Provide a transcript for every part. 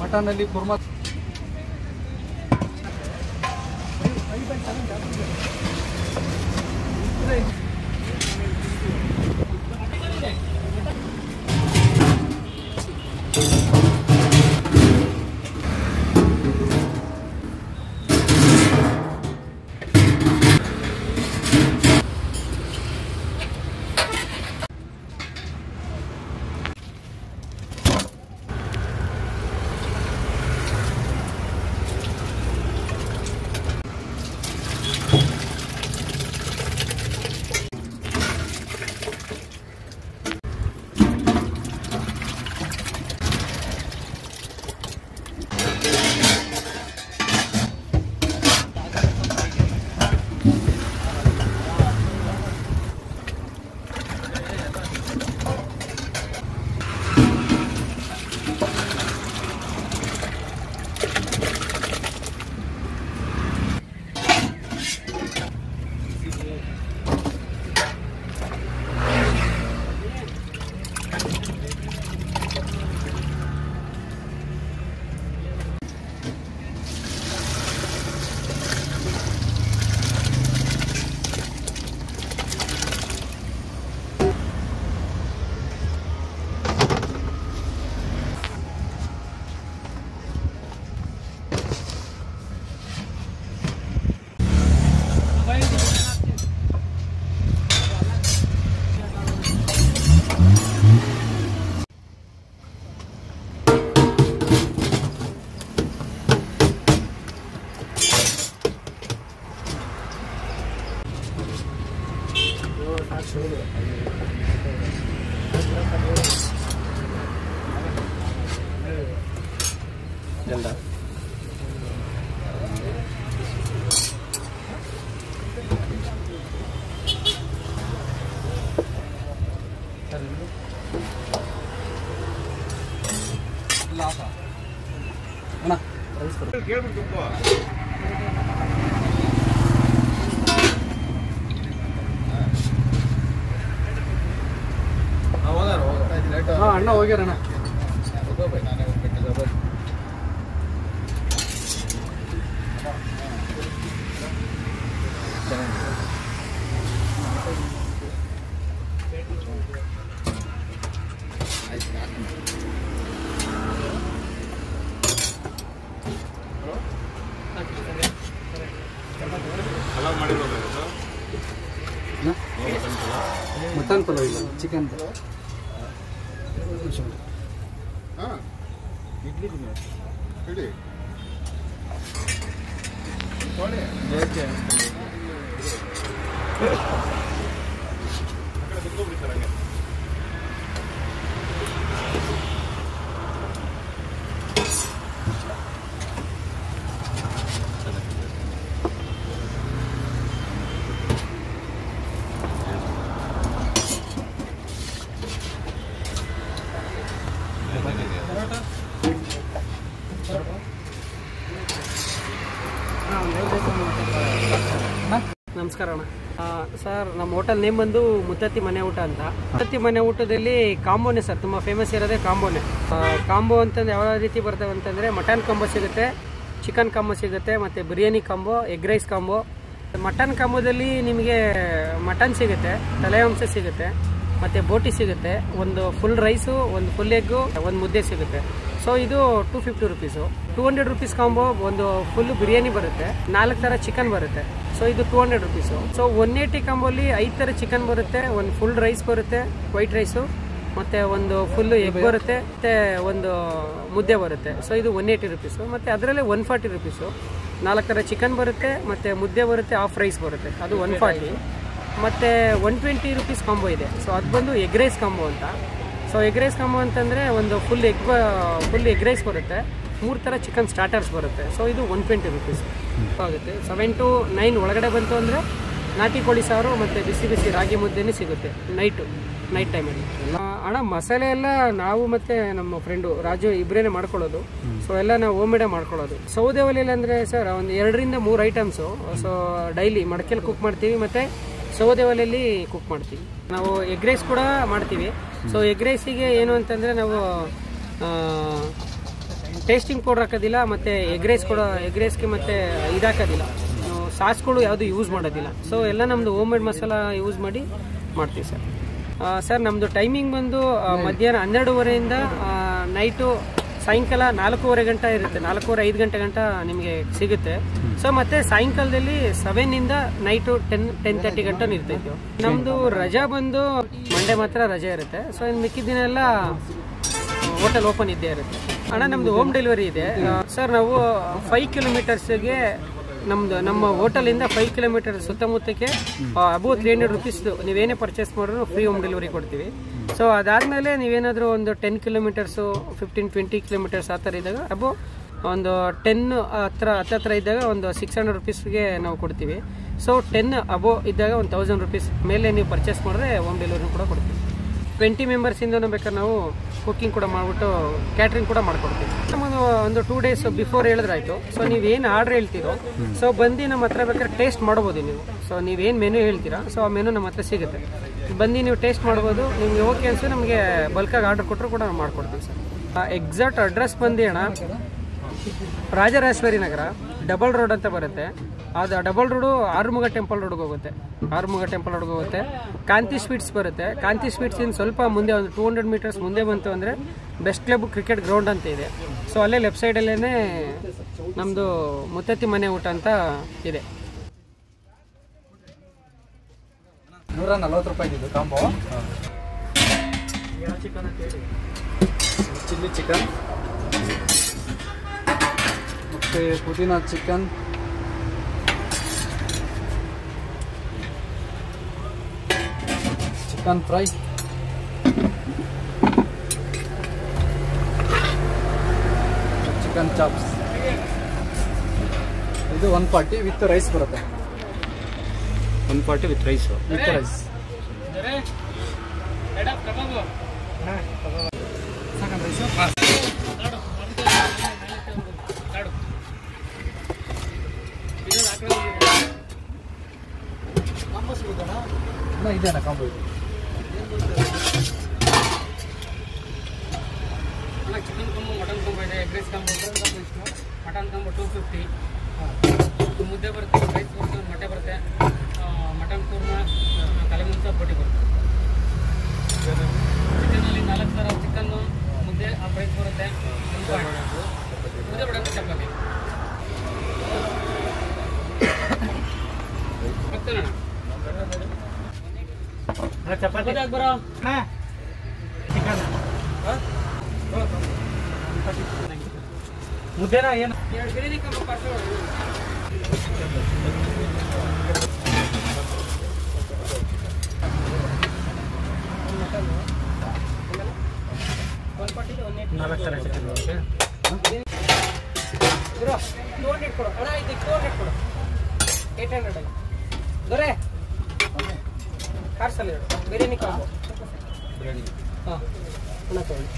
ಮಟನಲ್ಲಿ ಕುರ್ಮಾ ಜಲ್ದ ಅಣ್ಣ ರೈಸ್ ಕೇಳ್ಬಿಟ್ಟು ಹಾಂ ಅಣ್ಣ ಹೋಗ್ಯಾರಣ್ಣ ಮಟನ್ ಪಲಾವ್ ಇಲ್ಲ ಚಿಕನ್ ಇಡ್ಲಿ ಹೇಳಿ ನಮಸ್ಕಾರ ಅಣ್ಣ ಸರ್, ನಮ್ಮ ಹೋಟೆಲ್ ನೇಮ್ ಬಂದು ಮುತ್ತತ್ತಿ ಮನೆ ಊಟ ಅಂತ. ಮುತ್ತತ್ತಿ ಮನೆ ಊಟದಲ್ಲಿ ಕಾಂಬೋನೇ ಸರ್, ತುಂಬ ಫೇಮಸ್ ಇರೋದೇ ಕಾಂಬೋನೇ. ಕಾಂಬೋ ಅಂತಂದ್ರೆ ಯಾವ ರೀತಿ ಬರ್ತವೆ ಅಂತಂದರೆ ಮಟನ್ ಕಾಂಬೋ ಸಿಗುತ್ತೆ, ಚಿಕನ್ ಕಾಂಬೋ ಸಿಗುತ್ತೆ, ಮತ್ತು biryani combo, egg rice combo. Mutton ಕಾಂಬೋದಲ್ಲಿ ನಿಮಗೆ ಮಟನ್ ಸಿಗುತ್ತೆ, ತಲೆಮಾಂಸ ಸಿಗುತ್ತೆ, ಮತ್ತು ಬೋಟಿ ಸಿಗುತ್ತೆ, ಒಂದು ಫುಲ್ ರೈಸು, ಒಂದು ಫುಲ್ ಎಗ್ಗು, ಒಂದು ಮುದ್ದೆ ಸಿಗುತ್ತೆ. ಸೊ ಇದು 250 ರುಪೀಸು. 200 ರುಪೀಸ್ ಕಾಂಬೋ ಒಂದು ಫುಲ್ ಬಿರಿಯಾನಿ ಬರುತ್ತೆ, 4 ಥರ ಚಿಕನ್ ಬರುತ್ತೆ. ಸೊ ಇದು 200 ರುಪೀಸು. ಸೊ 180 ಕಾಂಬೋಲಿ 5 ಥರ ಚಿಕನ್ ಬರುತ್ತೆ, ಒಂದು ಫುಲ್ ರೈಸ್ ಬರುತ್ತೆ, ವೈಟ್ ರೈಸು, ಮತ್ತು ಒಂದು ಫುಲ್ಲು ಎಗ್ ಬರುತ್ತೆ, ಮತ್ತು ಒಂದು ಮುದ್ದೆ ಬರುತ್ತೆ. ಸೊ ಇದು 180 ರುಪೀಸು. ಮತ್ತು ಅದರಲ್ಲೇ 140 ರುಪೀಸು 4 ಥರ ಚಿಕನ್ ಬರುತ್ತೆ, ಮತ್ತು ಮುದ್ದೆ ಬರುತ್ತೆ, ಹಾಫ್ ರೈಸ್ ಬರುತ್ತೆ, ಅದು 140. ಮತ್ತು 120 ರುಪೀಸ್ ಕಾಂಬೋ ಇದೆ. ಸೊ ಅದು ಬಂದು ಎಗ್ ರೈಸ್ ಕಾಂಬೋ ಅಂತ. ಸೊ ಎಗ್ ರೈಸ್ ಕಾಂಬೋ ಅಂತಂದರೆ ಒಂದು ಫುಲ್ ಎಗ್ ರೈಸ್ ಬರುತ್ತೆ, 3 ಥರ ಚಿಕನ್ ಸ್ಟಾರ್ಟರ್ಸ್ ಬರುತ್ತೆ. ಸೊ ಇದು 120 ರುಪೀಸ್ ಆಗುತ್ತೆ. 7 to 9 ಒಳಗಡೆ ಬಂತು ಅಂದರೆ ನಾಟಿ ಕೋಳಿ ಸಾರು ಮತ್ತು ಬಿಸಿ ಬಿಸಿ ರಾಗಿ ಮುದ್ದೆನೇ ಸಿಗುತ್ತೆ ನೈಟ್ ಟೈಮಲ್ಲಿ. ಅಣ್ಣ ಮಸಾಲೆ ಎಲ್ಲ ನಾವು ಮತ್ತು ನಮ್ಮ ಫ್ರೆಂಡು ರಾಜು ಇಬ್ಬರೇ ಮಾಡ್ಕೊಳ್ಳೋದು. ಸೊ ಎಲ್ಲ ನಾವು ಹೋಮ್ ಮೇಡೇ ಮಾಡ್ಕೊಳ್ಳೋದು. ಸೌದೆ ಒಲೆಯಲ್ಲಿ ಅಂದರೆ ಸರ್ ಒಂದು 2 ರಿಂದ 3 ಐಟಮ್ಸು. ಸೊ ಡೈಲಿ ಮಡಕೆಯಲ್ಲಿ ಕುಕ್ ಮಾಡ್ತೀವಿ, ಮತ್ತು ಸೌದೆ ಒಲೆಯಲ್ಲಿ ಕುಕ್ ಮಾಡ್ತೀವಿ. ನಾವು ಎಗ್ ರೈಸ್ ಕೂಡ ಮಾಡ್ತೀವಿ. ಸೊ ಎಗ್ ರೈಸಿಗೆ ಏನು ಅಂತಂದರೆ ನಾವು ಟೇಸ್ಟಿಂಗ್ ಪೌಡರ್ ಹಾಕೋದಿಲ್ಲ, ಮತ್ತು ಎಗ್ ರೈಸ್ಗೆ ಮತ್ತು ಇದಾಕೋದಿಲ್ಲ, ಸಾಸ್ಗಳು ಯಾವುದು ಯೂಸ್ ಮಾಡೋದಿಲ್ಲ. ಸೊ ಎಲ್ಲ ನಮ್ಮದು ಹೋಮ್ ಮೇಡ್ ಮಸಾಲ ಯೂಸ್ ಮಾಡಿ ಮಾಡ್ತೀವಿ ಸರ್. ಸರ್ ನಮ್ಮದು ಟೈಮಿಂಗ್ ಬಂದು ಮಧ್ಯಾಹ್ನ 12:30 ನೈಟು ಸಾಯಂಕಾಲ 4:15 ಗಂಟೆ ಇರುತ್ತೆ. 4:30-5 ಗಂಟೆ ಗಂಟ ನಿಮಗೆ ಸಿಗುತ್ತೆ. ಸೊ ಮತ್ತೆ ಸಾಯಂಕಾಲದಲ್ಲಿ 7 ನೈಟು 10-10:30 ಗಂಟೆ ಇರ್ತಾಯಿದ್ದೀವಿ. ನಮ್ಮದು ರಜಾ ಬಂದು ಮಂಡೇ ಮಾತ್ರ ರಜೆ ಇರುತ್ತೆ. ಸೊ ಇನ್ನು ಮಿಕ್ಕಿದ ದಿನ ಎಲ್ಲ ಹೋಟೆಲ್ ಓಪನ್ ಇದ್ದೇ ಇರುತ್ತೆ. ಅಣ್ಣ ನಮ್ಮದು ಹೋಮ್ ಡೆಲಿವರಿ ಇದೆ ಸರ್. ನಾವು 5 ಕಿಲೋಮೀಟರ್ಸ್ಗೆ ನಮ್ಮ ಹೋಟೆಲಿಂದ 5 ಕಿಲೋಮೀಟರ್ ಸುತ್ತಮುತ್ತಕ್ಕೆ ಅಬೌವ್ 300 ರೂಪೀಸ್ ನೀವೇನೇ ಪರ್ಚೇಸ್ ಮಾಡಿದ್ರು ಫ್ರೀ ಹೋಮ್ ಡೆಲಿವರಿ ಕೊಡ್ತೀವಿ. ಸೊ ಅದಾದಮೇಲೆ ನೀವೇನಾದರೂ ಒಂದು 10 ಕಿಲೋಮೀಟರ್ಸು 15-20 ಕಿಲೋಮೀಟರ್ಸ್ ಆ ಥರ ಇದ್ದಾಗ ಅಬೌವ್ ಒಂದು 10 ಹತ್ರ ಇದ್ದಾಗ ಒಂದು 600 ರೂಪೀಸ್ಗೆ ನಾವು ಕೊಡ್ತೀವಿ. ಸೊ 10 ಅಬೌವ್ ಇದ್ದಾಗ ಒಂದು 1000 ರೂಪೀಸ್ ಮೇಲೆ ನೀವು ಪರ್ಚೇಸ್ ಮಾಡಿದ್ರೆ ಹೋಮ್ ಡೆಲಿವರಿ ಕೂಡ ಕೊಡ್ತೀವಿ. 20 ಮೆಂಬರ್ಸಿಂದನೂ ಬೇಕಾದ್ರೆ ನಾವು ಕುಕ್ಕಿಂಗ್ ಕೂಡ ಮಾಡಿಬಿಟ್ಟು ಕ್ಯಾಟ್ರಿಂಗ್ ಕೂಡ ಮಾಡಿಕೊಡ್ತೀವಿ. ನಮ್ಮದು ಒಂದು 2 ಡೇಸ್ ಬಿಫೋರ್ ಹೇಳಿದ್ರಾಯ್ತು. ಸೊ ನೀವೇನು ಆರ್ಡ್ರ್ ಹೇಳ್ತೀರೋ ಸೊ ಬಂದು ನಮ್ಮ ಹತ್ರ ಬೇಕಾದ್ರೆ ಟೇಸ್ಟ್ ಮಾಡ್ಬೋದು ನೀವು. ಸೊ ನೀವೇನು ಮೆನು ಹೇಳ್ತೀರಾ ಸೊ ಆ ಮೆನು ನಮ್ಮ ಹತ್ರ ಸಿಗುತ್ತೆ. ಬಂದು ನೀವು ಟೇಸ್ಟ್ ಮಾಡ್ಬೋದು. ನಿಮಗೆ ಓಕೆ ಅನ್ಸು ನಮಗೆ ಬಲ್ಕಾಗಿ ಆರ್ಡ್ರ್ ಕೊಟ್ಟರು ಕೂಡ ನಾವು ಮಾಡಿಕೊಡ್ತೀವಿ ಸರ್. ಎಕ್ಸಾಕ್ಟ್ ಅಡ್ರೆಸ್ ಬಂದು ಅಣ್ಣ ರಾಜರಾಜೇಶ್ವರಿ ನಗರ ಡಬಲ್ ರೋಡ್ ಅಂತ ಬರುತ್ತೆ. ಅದು ಡಬಲ್ ರೋಡು ಆರುಮುಗ ಟೆಂಪಲ್ ರೋಡ್ಗೆ ಹೋಗುತ್ತೆ. ಕಾಂತಿ ಸ್ವೀಟ್ಸ್ ಬರುತ್ತೆ. ಕಾಂತಿ ಸ್ವೀಟ್ಸಿಂದ ಸ್ವಲ್ಪ ಮುಂದೆ ಒಂದು 200 ಮೀಟರ್ಸ್ ಮುಂದೆ ಬಂತು ಅಂದರೆ ಬೆಸ್ಟ್ ಕ್ಲಬ್ ಕ್ರಿಕೆಟ್ ಗ್ರೌಂಡ್ ಅಂತ ಇದೆ. ಸೊ ಅಲ್ಲೇ ಲೆಫ್ಟ್ ಸೈಡಲ್ಲೇ ನಮ್ಮದು ಮುತ್ತತ್ತಿ ಮನೆ ಊಟ ಅಂತ ಇದೆ. 140 ರೂಪಾಯಿ ಇದು ಕಾಂಬೋ. ಚಿಕನ್ ಅಂತ ಹೇಳಿ ಚಿಲ್ಲಿ ಚಿಕನ್ ಮತ್ತು ಪುದೀನಾ chicken, chicken fry, chicken chops. ಇದು 140 ವಿತ್ ರೈಸ್ ಬರುತ್ತೆ. 140 ವಿತ್ ರೈಸ್. ಇದೇನಾ combo? Chicken combo, mutton combo ಇದೆ. Egg rice combo, mutton combo 250. ಮುದ್ದೆ ಬರುತ್ತೆ, ರೈಸ್ ಬರುತ್ತೆ, ಮೊಟ್ಟೆ ಬರುತ್ತೆ, ಮಟನ್ ಕೂರ್ಮ, ತಲೆ ಮುಂಚೆ ಬೋಟಿ ಬರುತ್ತೆ. ಚಿಕನಲ್ಲಿ 4 ಥರ ಚಿಕನ್ನು, ಮುದ್ದೆ ಆ ಪ್ರೈಸ್ ಬರುತ್ತೆ. ಮುದ್ದೆ ಬರುತ್ತೆ, ಚಪಾತಿ ಚಪಾತಿ ಬರೋ ಮುದ್ದೆನ ಏನು ಬಿರಿಯಾನಿ ಕಾಂಬೋ ಪಾರ್ಸಲ್. ಬ್ರೋ 200 ಕೊಡು ಅಣ್ಣ. ಇದು 200 ಕೊಡು. 800 ದೊರೆ ಪಾರ್ಸಲ್ ಬಿರಿಯಾನಿ ಕಾಂಬೋ. ಹಾಂ ಅಣ್ಣ ತಗೊಳ್ಳಿ.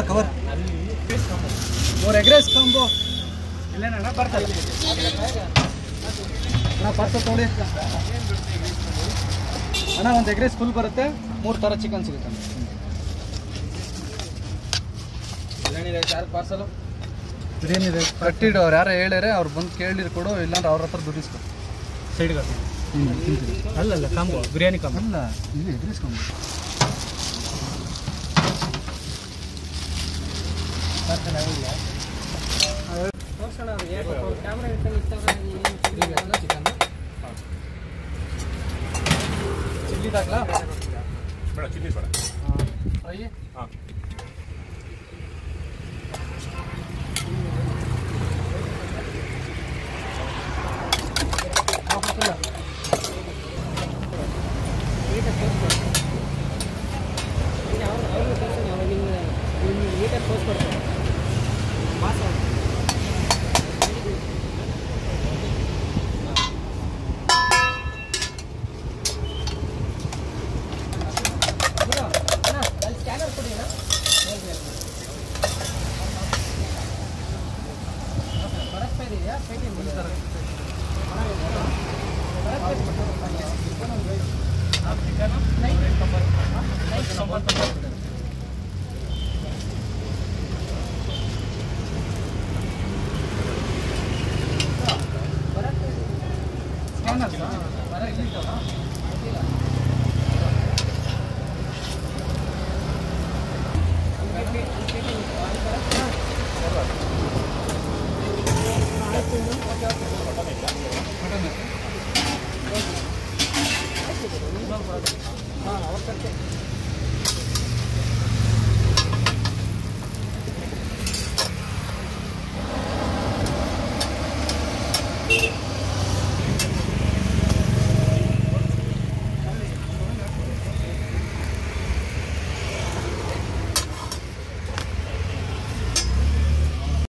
Cover 3 egg rice combo. ಇಲ್ಲೇನಣ್ಣ ಬರ್ತಲ್ಲ ಅಣ್ಣ ಪಾರ್ಸಲ್ ತೊಗೊಳ್ಳಿ ಅಣ್ಣ. ಒಂದು ಎಗ್ ರೈಸ್ ಫುಲ್ ಬರುತ್ತೆ. 3 ಥರ ಚಿಕನ್ ಸಿಗುತ್ತೆ. ಬಿರಿಯಾನಿ ರೈಸ್ ಯಾರು ಪಾರ್ಸಲು? ಬಿರಿಯಾನಿ ರೈಸ್ ಕಟ್ಟಿಡು. ಅವ್ರು ಯಾರು ಹೇಳ್ಯಾರೆ ಅವ್ರು ಬಂದು ಕೇಳಿದ್ರು ಕೊಡು, ಇಲ್ಲಾಂದ್ರೆ ಅವ್ರ ಹತ್ರ ದುಡ್ಡಿಸ್ಕೊ. ಸೈಡ್ಗೆ ಅಲ್ಲಲ್ಲ ಕಾಂಬೋ ಬಿರಿಯಾನಿ ಕಾಂಬೋ ಅಲ್ಲ, ಇಲ್ಲಿ ಎಗ್ ರೈಸ್ ಕಾಂಬೋ. ತೋರ್ಸೋಣ ಅವ್ರಿಗೆ. ಕ್ಯಾಮ್ರಾ ಇಟ್ಕೊಂಡು ಚಿಕನ್ ಚಿಲ್ಲಿ ಹಾಕ್ಲಾ? ಬೇಡ, ಚಿಲ್ಲಿ ಬೇಡ. ಫ್ರೈ. ಹಾಂ ನೀಟಾಗಿ ತೋರಿಸ್ಕೊಡ್ತಾರೆ. ಮಾಸ